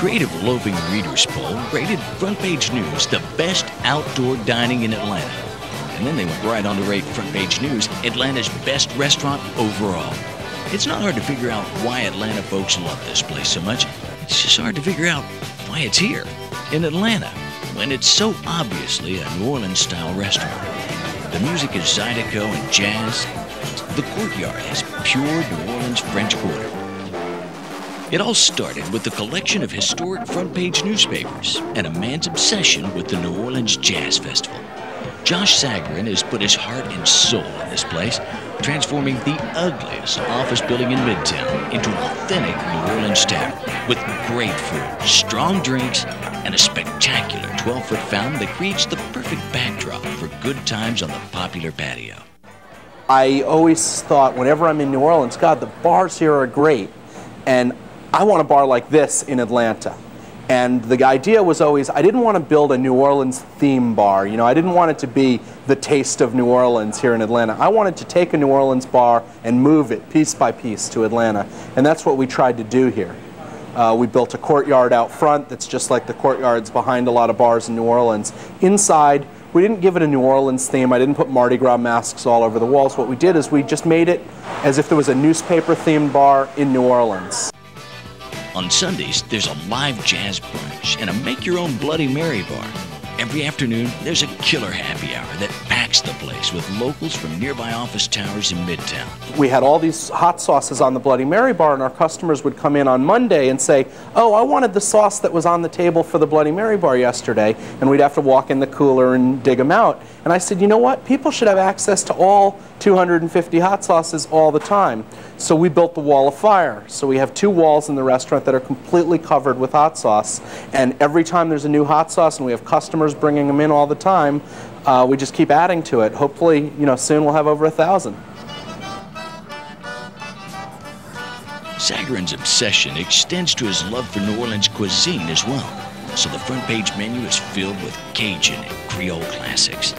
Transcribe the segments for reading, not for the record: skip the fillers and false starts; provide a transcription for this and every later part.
creative loafing readers poll rated Front Page News the best outdoor dining in Atlanta. And then they went right on to rate Front Page News Atlanta's best restaurant overall. It's not hard to figure out why Atlanta folks love this place so much. It's just hard to figure out why it's here in Atlanta when it's so obviously a New Orleans-style restaurant. The music is Zydeco and jazz. The Courtyard is pure New Orleans French Quarter. It all started with the collection of historic front page newspapers and a man's obsession with the New Orleans Jazz Festival. Josh Sagarin has put his heart and soul in this place, transforming the ugliest office building in Midtown into an authentic New Orleans tavern with great food, strong drinks, and a spectacular 12-foot fountain that creates the perfect backdrop for good times on the popular patio. I always thought whenever I'm in New Orleans, God, the bars here are great, and I want a bar like this in Atlanta. And the idea was always, I didn't want to build a New Orleans theme bar. You know, I didn't want it to be the taste of New Orleans here in Atlanta. I wanted to take a New Orleans bar and move it piece by piece to Atlanta. And that's what we tried to do here. We built a courtyard out front that's just like the courtyards behind a lot of bars in New Orleans. Inside, we didn't give it a New Orleans theme. I didn't put Mardi Gras masks all over the walls. What we did is we just made it as if there was a newspaper-themed bar in New Orleans. On Sundays, there's a live jazz brunch and a make-your-own Bloody Mary bar. Every afternoon, there's a killer happy hour that packs the place with locals from nearby office towers in Midtown. We had all these hot sauces on the Bloody Mary bar, and our customers would come in on Monday and say, oh, I wanted the sauce that was on the table for the Bloody Mary bar yesterday, and we'd have to walk in the cooler and dig them out. And I said, you know what? People should have access to all 250 hot sauces all the time. So we built the Wall of Fire. So we have 2 walls in the restaurant that are completely covered with hot sauce. And every time there's a new hot sauce, and we have customers bringing them in all the time, we just keep adding to it. Hopefully, you know, soon we'll have over 1,000. Sagarin's obsession extends to his love for New Orleans cuisine as well. So the front page menu is filled with Cajun and Creole classics,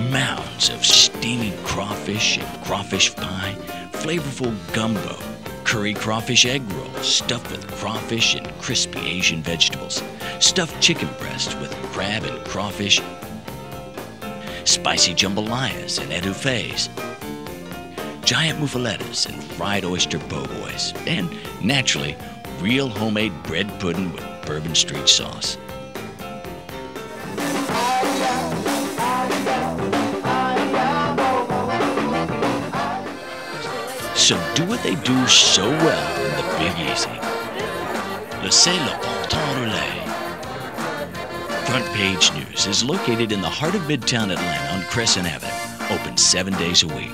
mounds of steaming crawfish and crawfish pie, flavorful gumbo, curry crawfish egg rolls stuffed with crawfish and crispy Asian vegetables, stuffed chicken breasts with crab and crawfish, spicy jambalayas and etouffees, giant muffulettas and fried oyster po' boys, and naturally, real homemade bread pudding with Bourbon Street sauce. So do what they do so well in the Big Easy. Laissez le bon temps rouler. Front Page News is located in the heart of Midtown Atlanta on Crescent Avenue, open 7 days a week.